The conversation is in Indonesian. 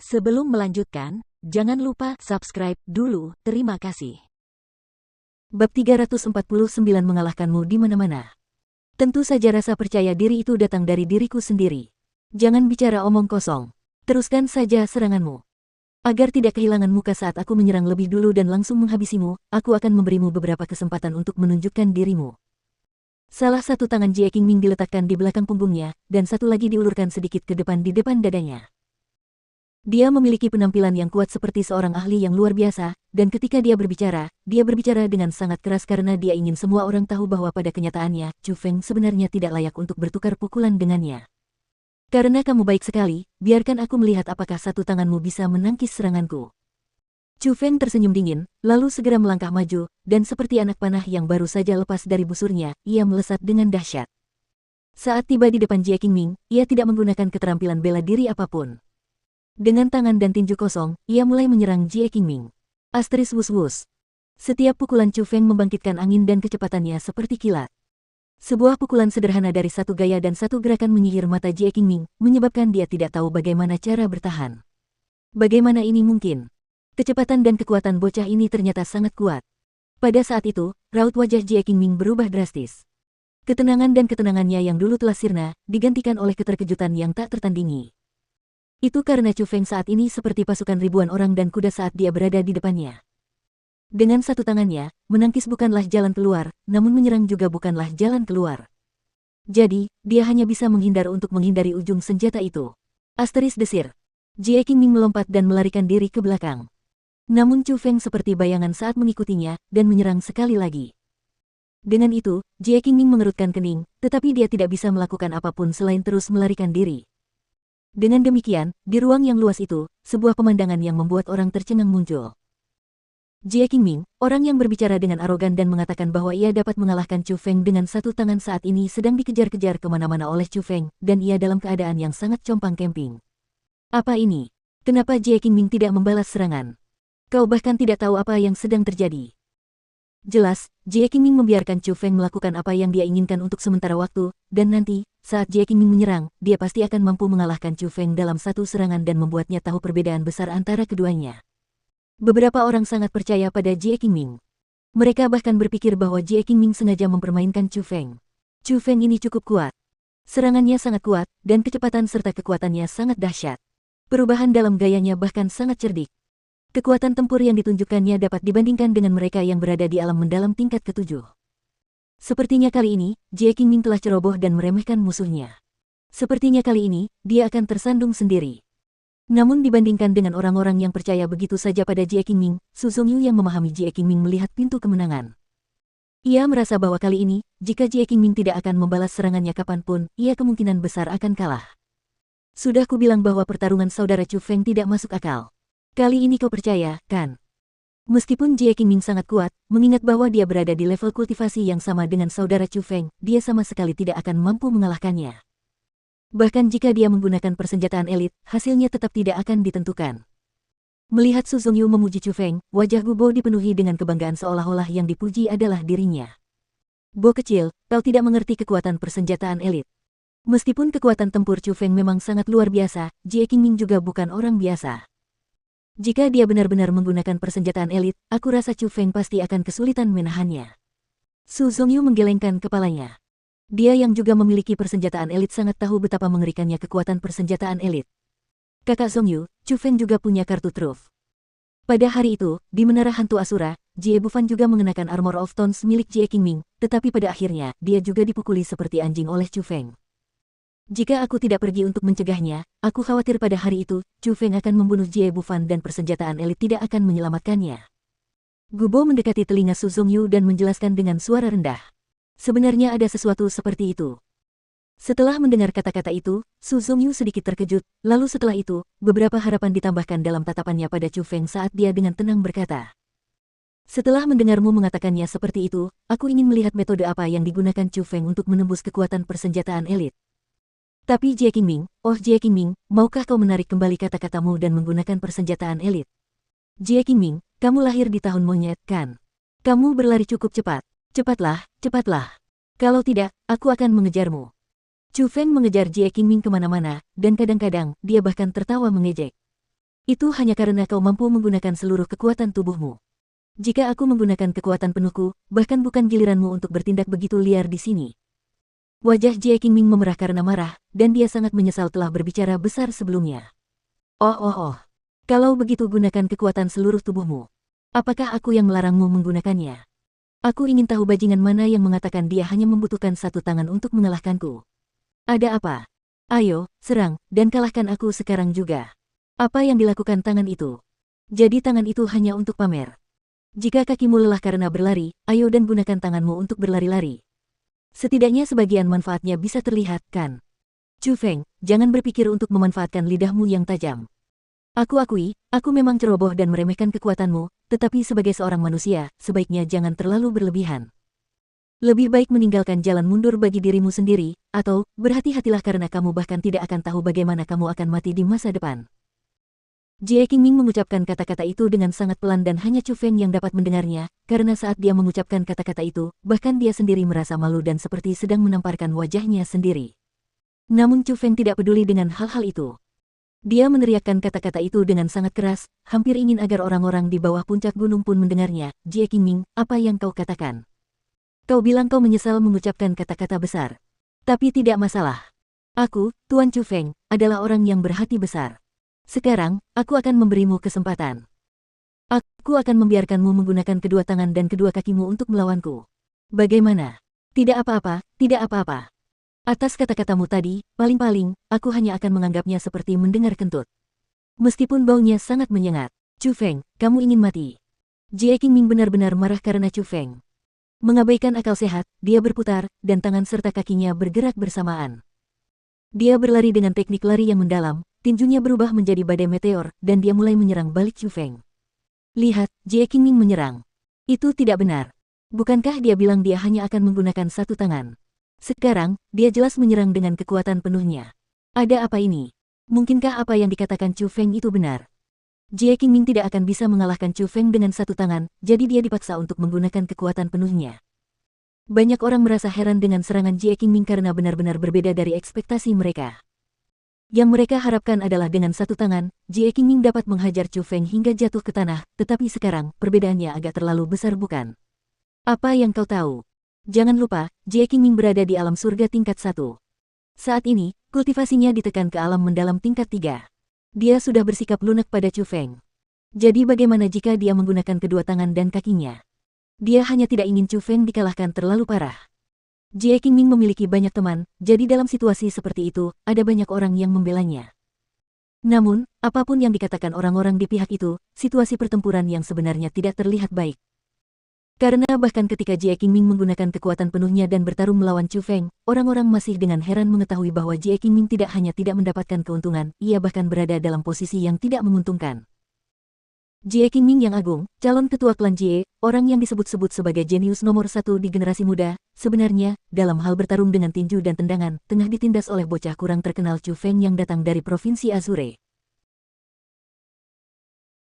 Sebelum melanjutkan, jangan lupa subscribe dulu, terima kasih. Bab 349 mengalahkanmu di mana-mana. Tentu saja rasa percaya diri itu datang dari diriku sendiri. Jangan bicara omong kosong. Teruskan saja seranganmu. Agar tidak kehilangan muka saat aku menyerang lebih dulu dan langsung menghabisimu, aku akan memberimu beberapa kesempatan untuk menunjukkan dirimu. Salah satu tangan Jie Qingming diletakkan di belakang punggungnya, dan satu lagi diulurkan sedikit ke depan di depan dadanya. Dia memiliki penampilan yang kuat seperti seorang ahli yang luar biasa, dan ketika dia berbicara dengan sangat keras karena dia ingin semua orang tahu bahwa pada kenyataannya, Chu Feng sebenarnya tidak layak untuk bertukar pukulan dengannya. Karena kamu baik sekali, biarkan aku melihat apakah satu tanganmu bisa menangkis seranganku. Chu Feng tersenyum dingin, lalu segera melangkah maju, dan seperti anak panah yang baru saja lepas dari busurnya, ia melesat dengan dahsyat. Saat tiba di depan Jie Qingming, ia tidak menggunakan keterampilan bela diri apapun. Dengan tangan dan tinju kosong, ia mulai menyerang Jie Qingming. Asteris wus-wus. Setiap pukulan Chu Feng membangkitkan angin dan kecepatannya seperti kilat. Sebuah pukulan sederhana dari satu gaya dan satu gerakan menyihir mata Jie Qingming, menyebabkan dia tidak tahu bagaimana cara bertahan. Bagaimana ini mungkin? Kecepatan dan kekuatan bocah ini ternyata sangat kuat. Pada saat itu, raut wajah Jie Qingming berubah drastis. Ketenangan dan ketenangannya yang dulu telah sirna, digantikan oleh keterkejutan yang tak tertandingi. Itu karena Chu Feng saat ini seperti pasukan ribuan orang dan kuda saat dia berada di depannya. Dengan satu tangannya, menangkis bukanlah jalan keluar, namun menyerang juga bukanlah jalan keluar. Jadi, dia hanya bisa menghindar untuk menghindari ujung senjata itu. Asteris desir. Jie Qingming melompat dan melarikan diri ke belakang. Namun Chu Feng seperti bayangan saat mengikutinya, dan menyerang sekali lagi. Dengan itu, Jie Qingming mengerutkan kening, tetapi dia tidak bisa melakukan apapun selain terus melarikan diri. Dengan demikian, di ruang yang luas itu, sebuah pemandangan yang membuat orang tercengang muncul. Jie Qingming, orang yang berbicara dengan arogan dan mengatakan bahwa ia dapat mengalahkan Chu Feng dengan satu tangan saat ini sedang dikejar-kejar kemana-mana oleh Chu Feng, dan ia dalam keadaan yang sangat compang-camping. Apa ini? Kenapa Jie Qingming tidak membalas serangan? Kau bahkan tidak tahu apa yang sedang terjadi. Jelas, Jie Qingming membiarkan Chu Feng melakukan apa yang dia inginkan untuk sementara waktu, dan nanti, saat Jie Qingming menyerang, dia pasti akan mampu mengalahkan Chu Feng dalam satu serangan dan membuatnya tahu perbedaan besar antara keduanya. Beberapa orang sangat percaya pada Jie Qingming. Mereka bahkan berpikir bahwa Jie Qingming sengaja mempermainkan Chu Feng. Chu Feng ini cukup kuat. Serangannya sangat kuat, dan kecepatan serta kekuatannya sangat dahsyat. Perubahan dalam gayanya bahkan sangat cerdik. Kekuatan tempur yang ditunjukkannya dapat dibandingkan dengan mereka yang berada di alam mendalam tingkat ketujuh. Sepertinya kali ini, Jie Qingming telah ceroboh dan meremehkan musuhnya. Sepertinya kali ini, dia akan tersandung sendiri. Namun dibandingkan dengan orang-orang yang percaya begitu saja pada Jie Qingming, Su Zongyu yang memahami Jie Qingming melihat pintu kemenangan. Ia merasa bahwa kali ini, jika Jie Qingming tidak akan membalas serangannya kapanpun, ia kemungkinan besar akan kalah. Sudah kubilang bahwa pertarungan saudara Chu Feng tidak masuk akal. Kali ini kau percaya, kan? Meskipun Jie Qingming sangat kuat, mengingat bahwa dia berada di level kultivasi yang sama dengan saudara Chu Feng, dia sama sekali tidak akan mampu mengalahkannya. Bahkan jika dia menggunakan persenjataan elit, hasilnya tetap tidak akan ditentukan. Melihat Su Zongyu memuji Chu Feng, wajah Gubo dipenuhi dengan kebanggaan seolah-olah yang dipuji adalah dirinya. Bo kecil, kau tidak mengerti kekuatan persenjataan elit. Meskipun kekuatan tempur Chu Feng memang sangat luar biasa, Jie Qingming juga bukan orang biasa. Jika dia benar-benar menggunakan persenjataan elit, aku rasa Chu Feng pasti akan kesulitan menahannya. Su Zongyu menggelengkan kepalanya. Dia yang juga memiliki persenjataan elit sangat tahu betapa mengerikannya kekuatan persenjataan elit. Kakak Zongyu, Chu Feng juga punya kartu truf. Pada hari itu, di Menara Hantu Asura, Jie Bufan juga mengenakan Armor of Tones milik Jie Qingming, tetapi pada akhirnya, dia juga dipukuli seperti anjing oleh Chu Feng. Jika aku tidak pergi untuk mencegahnya, aku khawatir pada hari itu, Chu Feng akan membunuh Jie Bufan dan persenjataan elit tidak akan menyelamatkannya. Gubo mendekati telinga Su Zongyu dan menjelaskan dengan suara rendah. Sebenarnya ada sesuatu seperti itu. Setelah mendengar kata-kata itu, Su Zongyu sedikit terkejut, lalu setelah itu, beberapa harapan ditambahkan dalam tatapannya pada Chu Feng saat dia dengan tenang berkata. Setelah mendengarmu mengatakannya seperti itu, aku ingin melihat metode apa yang digunakan Chu Feng untuk menembus kekuatan persenjataan elit. Tapi Jie Qingming, oh Jie Qingming, maukah kau menarik kembali kata-katamu dan menggunakan persenjataan elit? Jie Qingming, kamu lahir di tahun monyet, kan? Kamu berlari cukup cepat. Cepatlah, cepatlah. Kalau tidak, aku akan mengejarmu. Chu Feng mengejar Jie Qingming kemana-mana, dan kadang-kadang, dia bahkan tertawa mengejek. Itu hanya karena kau mampu menggunakan seluruh kekuatan tubuhmu. Jika aku menggunakan kekuatan penuhku, bahkan bukan giliranmu untuk bertindak begitu liar di sini. Wajah Jie Qingming memerah karena marah, dan dia sangat menyesal telah berbicara besar sebelumnya. Oh. Kalau begitu gunakan kekuatan seluruh tubuhmu. Apakah aku yang melarangmu menggunakannya? Aku ingin tahu bajingan mana yang mengatakan dia hanya membutuhkan satu tangan untuk mengalahkanku. Ada apa? Ayo, serang, dan kalahkan aku sekarang juga. Apa yang dilakukan tangan itu? Jadi tangan itu hanya untuk pamer. Jika kakimu lelah karena berlari, ayo dan gunakan tanganmu untuk berlari-lari. Setidaknya sebagian manfaatnya bisa terlihat, kan? Chu Feng, jangan berpikir untuk memanfaatkan lidahmu yang tajam. Aku akui, aku memang ceroboh dan meremehkan kekuatanmu, tetapi sebagai seorang manusia, sebaiknya jangan terlalu berlebihan. Lebih baik meninggalkan jalan mundur bagi dirimu sendiri, atau berhati-hatilah karena kamu bahkan tidak akan tahu bagaimana kamu akan mati di masa depan. Jie Qingming mengucapkan kata-kata itu dengan sangat pelan dan hanya Chu Feng yang dapat mendengarnya, karena saat dia mengucapkan kata-kata itu, bahkan dia sendiri merasa malu dan seperti sedang menamparkan wajahnya sendiri. Namun Chu Feng tidak peduli dengan hal-hal itu. Dia meneriakkan kata-kata itu dengan sangat keras, hampir ingin agar orang-orang di bawah puncak gunung pun mendengarnya. Jie Qingming, apa yang kau katakan? Kau bilang kau menyesal mengucapkan kata-kata besar. Tapi tidak masalah. Aku, Tuan Chu Feng, adalah orang yang berhati besar. Sekarang, aku akan memberimu kesempatan. Aku akan membiarkanmu menggunakan kedua tangan dan kedua kakimu untuk melawanku. Bagaimana? Tidak apa-apa, tidak apa-apa. Atas kata-katamu tadi, paling-paling, aku hanya akan menganggapnya seperti mendengar kentut. Meskipun baunya sangat menyengat. Chu Feng, kamu ingin mati. Jie Qingming benar-benar marah karena Chu Feng. Mengabaikan akal sehat, dia berputar, dan tangan serta kakinya bergerak bersamaan. Dia berlari dengan teknik lari yang mendalam, tinjunya berubah menjadi badai meteor, dan dia mulai menyerang balik Chu Feng. Lihat, Jie Qingming menyerang. Itu tidak benar. Bukankah dia bilang dia hanya akan menggunakan satu tangan? Sekarang, dia jelas menyerang dengan kekuatan penuhnya. Ada apa ini? Mungkinkah apa yang dikatakan Chu Feng itu benar? Jie Qingming tidak akan bisa mengalahkan Chu Feng dengan satu tangan, jadi dia dipaksa untuk menggunakan kekuatan penuhnya. Banyak orang merasa heran dengan serangan Jie Qingming karena benar-benar berbeda dari ekspektasi mereka. Yang mereka harapkan adalah dengan satu tangan, Jie Qingming dapat menghajar Chu Feng hingga jatuh ke tanah, tetapi sekarang, perbedaannya agak terlalu besar bukan? Apa yang kau tahu? Jangan lupa, Jie Qingming berada di alam surga tingkat 1. Saat ini, kultivasinya ditekan ke alam mendalam tingkat 3. Dia sudah bersikap lunak pada Chu Feng. Jadi bagaimana jika dia menggunakan kedua tangan dan kakinya? Dia hanya tidak ingin Chu Feng dikalahkan terlalu parah. Jie Qingming memiliki banyak teman, jadi dalam situasi seperti itu, ada banyak orang yang membelanya. Namun, apapun yang dikatakan orang-orang di pihak itu, situasi pertempuran yang sebenarnya tidak terlihat baik. Karena bahkan ketika Jie Qingming menggunakan kekuatan penuhnya dan bertarung melawan Chu Feng, orang-orang masih dengan heran mengetahui bahwa Jie Qingming tidak hanya tidak mendapatkan keuntungan, ia bahkan berada dalam posisi yang tidak menguntungkan. Jie Qingming yang agung, calon ketua klan Jie, orang yang disebut-sebut sebagai jenius nomor 1 di generasi muda, sebenarnya, dalam hal bertarung dengan tinju dan tendangan, tengah ditindas oleh bocah kurang terkenal Chu Feng yang datang dari Provinsi Azure.